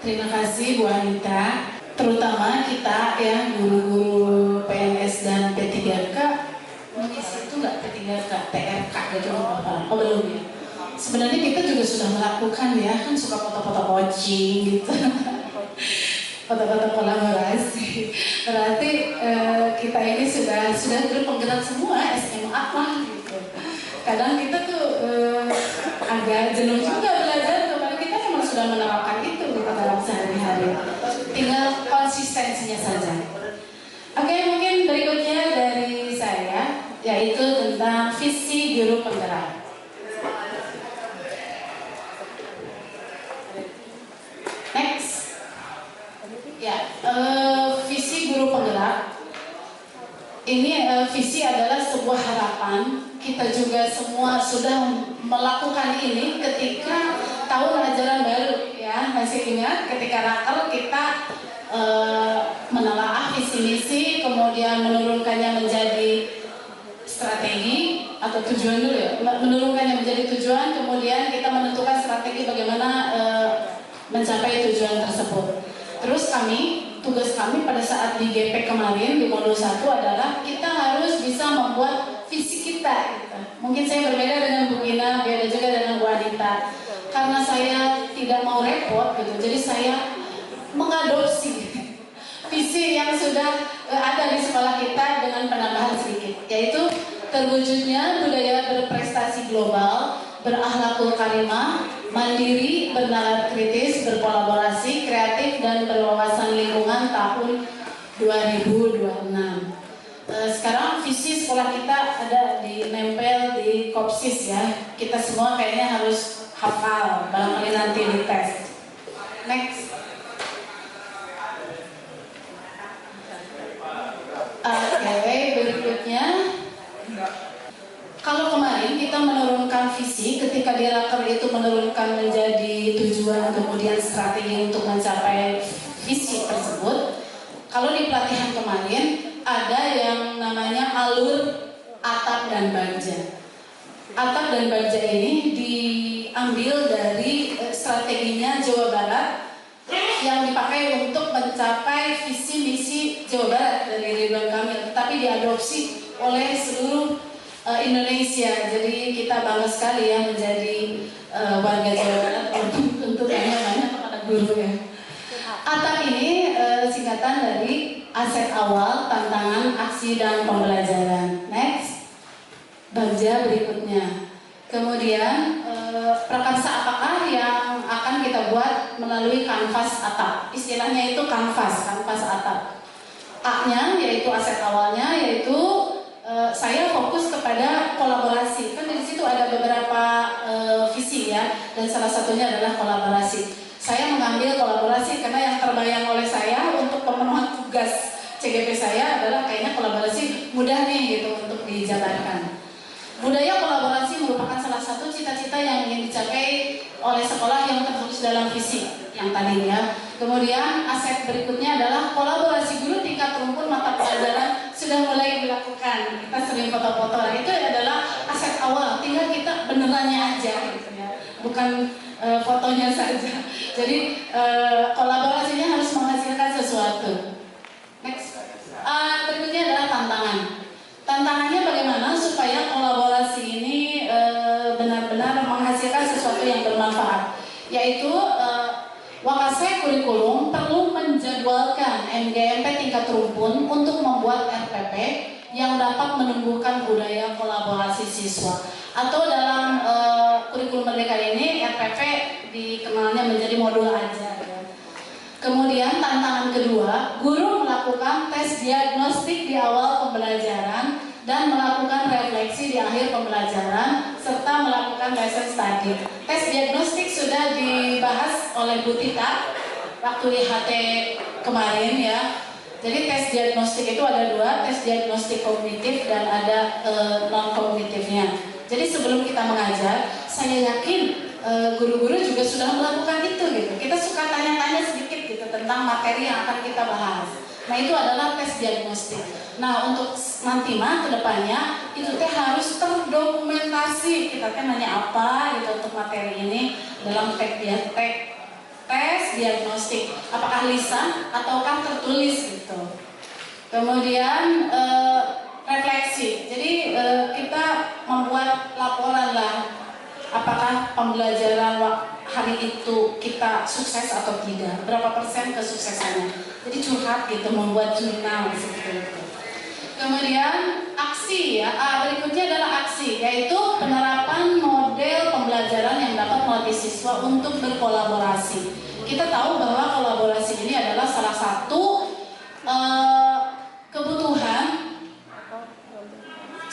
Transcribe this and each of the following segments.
Terima kasih Bu Anita, terutama kita ya guru-guru PNS dan P3K, mengisi itu nggak P3K, TRK gitu apa? Oh belum ya. Sebenarnya kita juga sudah melakukan ya, kan suka foto-foto coaching gitu, foto-foto kolaborasi. Berarti kita ini sudah grup penggerak semua SMA lah gitu. Kadang kita tuh agak jenuh juga belajar, karena kita memang sudah menerapkan itu gitu dalam sehari-hari. Tinggal konsistensinya saja. Oke, mungkin berikutnya dari saya, yaitu tentang visi guru penggerak. Next, ya, visi guru penggerak. Ini visi adalah sebuah harapan. Kita juga semua sudah melakukan ini ketika tahun ajaran baru, ya. Masih ingat ketika raker kita menelaah visi misi, kemudian menurunkannya menjadi strategi atau tujuan dulu ya. Menurunkannya menjadi tujuan, kemudian kita menentukan strategi bagaimana mencapai tujuan tersebut. Terus tugas kami pada saat di GP kemarin di modul 1 adalah kita harus bisa membuat visi kita gitu. Mungkin saya berbeda dengan Bu Gina, beda juga dengan Bu Anita. Karena saya tidak mau repot gitu, jadi saya mengadopsi visi yang sudah ada di sekolah kita dengan penambahan sedikit, yaitu terwujudnya budaya berprestasi global, berakhlakul karimah, mandiri, bernalar kritis, berkolaborasi, kreatif, dan berwawasan lingkungan tahun 2026. Sekarang visi sekolah kita ada nempel di Kopsis ya. Kita semua kayaknya harus hafal, barangkali nanti di tes. Next. Oke, berikutnya. Kalau kemarin kita menurunkan visi, ketika di raker itu menurunkan menjadi tujuan, kemudian strategi untuk mencapai visi tersebut. Kalau di pelatihan kemarin ada yang namanya alur atap dan baja. Atap dan baja ini diambil dari strateginya Jawa Barat yang dipakai untuk mencapai visi misi Jawa Barat dari Ridwan Kamil, tetapi diadopsi oleh seluruh Indonesia. Jadi kita bangga sekali ya menjadi warga Jawa Barat, untuk banyak kepada guru ya. ATAP ini singkatan dari aset awal, tantangan, aksi, dan pembelajaran. Next, baja berikutnya. Kemudian prakarsa apakah yang akan kita buat melalui kanvas ATAP? Istilahnya itu kanvas ATAP. A-nya yaitu aset awalnya, yaitu saya fokus kepada kolaborasi. Kan di situ ada beberapa visi ya, dan salah satunya adalah kolaborasi. Saya mengambil kolaborasi karena yang terbayang oleh saya untuk pemenuhan tugas CGP saya adalah kayaknya kolaborasi mudah nih gitu untuk dijabarkan. Budaya kolaborasi merupakan salah satu cita-cita yang ingin dicapai oleh sekolah yang tertulis dalam visi yang tadi ya. Kemudian aset berikutnya adalah kolaborasi guru tingkat rumpun mata pelajaran sudah mulai dilakukan. Kita sering foto-foto, nah, itu adalah aset awal. Tinggal kita benerannya aja gitu ya, bukan fotonya saja. Jadi kolaborasinya harus menghasilkan sesuatu. Next, berikutnya adalah tantangan. Tantangannya bagaimana supaya kolaborasi ini benar-benar menghasilkan sesuatu yang bermanfaat, yaitu Wakasek kurikulum perlu menjadwalkan MGMP tingkat rumpun untuk membuat RPP yang dapat menumbuhkan budaya kolaborasi siswa. Atau dalam kurikulum merdeka ini RPP dikenalnya menjadi modul ajar. Kemudian tantangan kedua, guru melakukan tes diagnostik di awal pembelajaran dan melakukan refleksi di akhir pembelajaran serta melakukan lesson study. Tes diagnostik sudah dibahas oleh Bu Tita waktu di HT kemarin ya. Jadi tes diagnostik itu ada dua, tes diagnostik kognitif dan ada non kognitifnya. Jadi sebelum kita mengajar, saya yakin guru-guru juga sudah melakukan itu gitu. Kita suka tanya-tanya sedikit gitu tentang materi yang akan kita bahas. Nah itu adalah tes diagnostik. Nah untuk nanti mah kedepannya itu teh harus terdokumentasi. Kita kan nanya apa gitu untuk materi ini dalam tes tes diagnostik, apakah lisan ataukah tertulis gitu. Kemudian refleksi, jadi kita membuat laporan lah, apakah pembelajaran hari itu kita sukses atau tidak, berapa persen kesuksesannya. Jadi curhat gitu, membuat jurnal seperti itu. Kemudian aksi ya, berikutnya adalah aksi, yaitu penerapan model pembelajaran yang dapat melatih siswa untuk berkolaborasi. Kita tahu bahwa kolaborasi ini adalah salah satu kebutuhan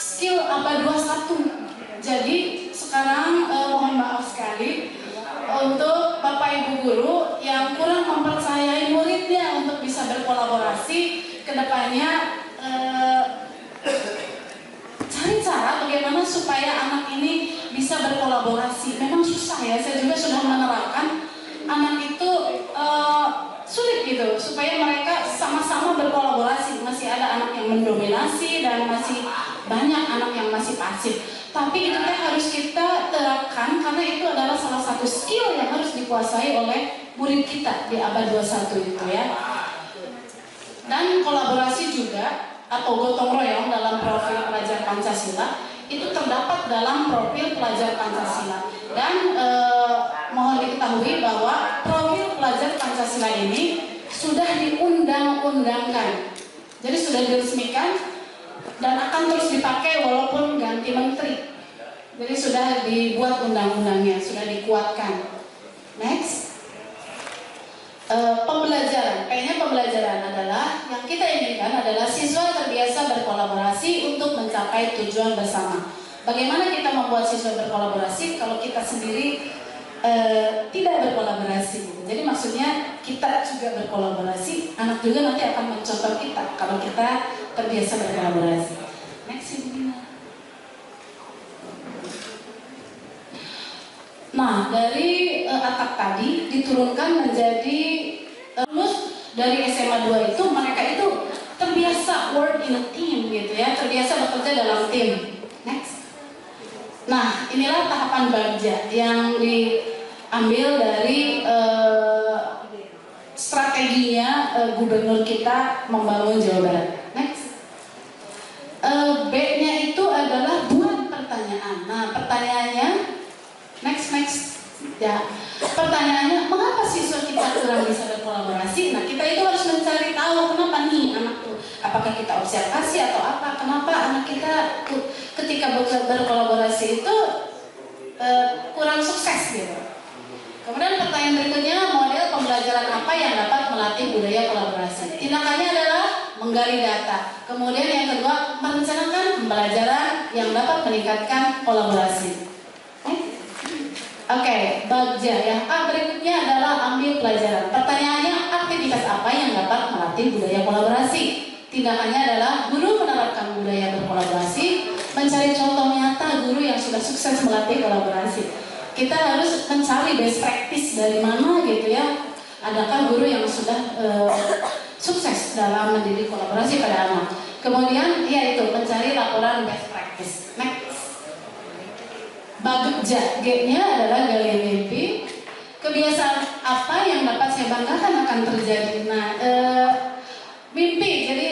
skill ABA 21. Jadi sekarang mohon maaf sekali untuk Bapak Ibu guru yang kurang mempercayai muridnya untuk bisa berkolaborasi, kedepannya cari cara bagaimana supaya anak ini bisa berkolaborasi. Memang susah ya, saya juga sudah menerapkan anak itu sulit gitu supaya mereka sama-sama berkolaborasi. Masih ada anak yang mendominasi dan masih banyak anak yang masih pasif. Tapi itu harus kita terapkan karena itu adalah salah satu skill yang harus dikuasai oleh murid kita di ABA 21 itu ya. Dan kolaborasi juga atau gotong royong dalam profil pelajar Pancasila itu terdapat dalam profil pelajar Pancasila. Dan mohon diketahui bahwa profil pelajar Pancasila ini sudah diundang-undangkan. Jadi sudah diresmikan dan akan terus dipakai walaupun ganti menteri. Jadi sudah dibuat undang-undangnya, sudah dikuatkan. Next. Pembelajaran, kayaknya pembelajaran adalah yang kita inginkan adalah siswa terbiasa berkolaborasi untuk mencapai tujuan bersama. Bagaimana kita membuat siswa berkolaborasi kalau kita sendiri tidak berkolaborasi? Jadi maksudnya kita juga berkolaborasi, anak juga nanti akan mencontoh kita kalau kita terbiasa berkolaborasi. Next. Nah, dari atap tadi diturunkan menjadi lulus dari SMA 2 itu mereka itu terbiasa work in a team gitu ya, terbiasa bekerja dalam tim. Next. Nah, inilah tahapan bagja yang diambil dari strateginya gubernur kita membangun Jawa Barat. Next. B-nya itu adalah buat pertanyaan. Nah, pertanyaannya next ya, pertanyaannya mengapa siswa kita kurang bisa berkolaborasi? Nah, kita itu harus mencari tahu kenapa nih anak tuh, apakah kita observasi atau apa, kenapa anak kita ketika berkolaborasi itu kurang sukses gitu. Kemudian pertanyaan berikutnya, model pembelajaran apa yang dapat melatih budaya kolaborasi? Tindakannya adalah menggali data. Kemudian yang kedua, merencanakan pembelajaran yang dapat meningkatkan kolaborasi. Oke, bagja yang berikutnya adalah ambil pelajaran. Pertanyaannya, aktivitas apa yang dapat melatih budaya kolaborasi? Tindakannya adalah guru menerapkan budaya berkolaborasi, mencari contoh nyata guru yang sudah sukses melatih kolaborasi. Kita harus mencari best practice dari mana gitu ya. Adakah guru yang sudah sukses dalam mendidik kolaborasi pada anak? Kemudian yaitu mencari laporan best practice. Next. Bagja, G-nya adalah gali mimpi. Kebiasaan apa yang dapat saya banggakan akan terjadi? Nah, mimpi. Jadi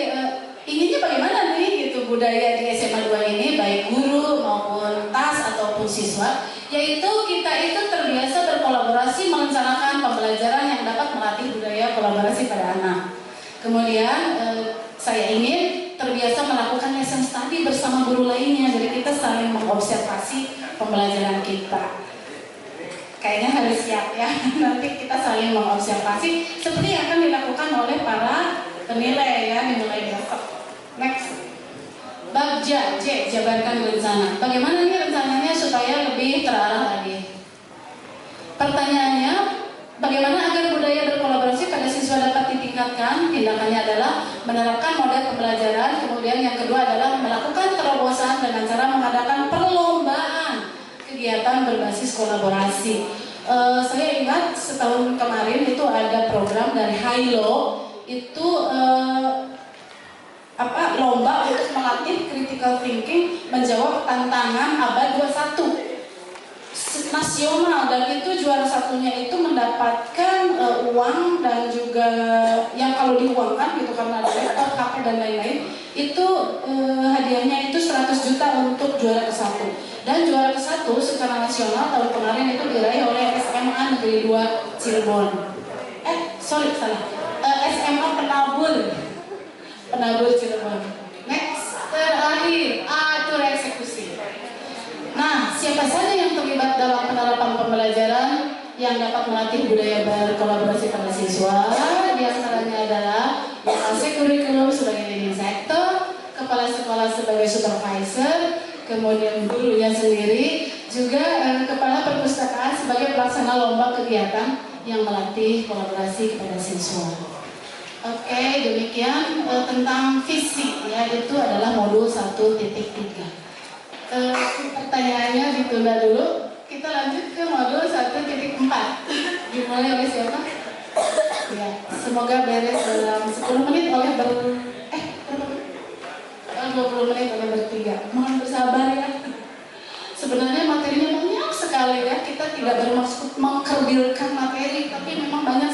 inginnya bagaimana nih gitu budaya di SMA 2 ini, baik guru maupun TAS ataupun siswa, yaitu kita itu terbiasa berkolaborasi merencanakan pembelajaran yang dapat melatih budaya kolaborasi pada anak. Kemudian saya ingin terbiasa melakukan lesson study bersama guru lainnya, jadi kita saling mengobservasi pembelajaran kita. Kayaknya harus siap ya, nanti kita saling mengobservasi seperti yang akan dilakukan oleh para penilai ya, dimulai besok. Next. Bagja, J, jabarkan rencana. Bagaimana nih rencananya supaya lebih terarah lagi? Pertanyaannya, bagaimana agar budaya berkolaborasi pada siswa dapat ditingkatkan? Tindakannya adalah menerapkan model pembelajaran. Kemudian yang kedua adalah melakukan terobosan dengan cara mengadakan perlombaan kegiatan berbasis kolaborasi. Saya ingat setahun kemarin itu ada program dari Hailo, itu lomba untuk melatih critical thinking menjawab tantangan abad 21 nasional, dan itu juara satunya itu mendapatkan uang dan juga yang kalau diuangkan gitu karena ada laptop, HP dan lain-lain itu hadiahnya itu 100 juta untuk juara ke-1 dan juara ke-1 secara nasional tahun kemarin itu diraih oleh SMA Negeri 2 Cirebon. Salah. SMA Penabur Cirebon. Next, terakhir atur eksekusi. Nah, siapa saja yang terlibat dalam penerapan pembelajaran yang dapat melatih budaya berkolaborasi pada siswa? Di antaranya adalah penguasai kurikulum sebagai leading sector, kepala sekolah sebagai supervisor, kemudian gurunya sendiri, juga kepala perpustakaan sebagai pelaksana lomba kegiatan yang melatih kolaborasi kepada siswa. Oke, demikian tentang visi ya, itu adalah modul 1.3. Pertanyaannya ditunda dulu. Kita lanjut ke modul 1.4. Dimulai oleh siapa? Ya, semoga beres dalam 10 menit oleh 20 menit oleh bertiga. Mohon bersabar ya. Sebenarnya materinya banyak sekali ya. Kita tidak bermaksud mengkerdilkan materi, tapi memang banyak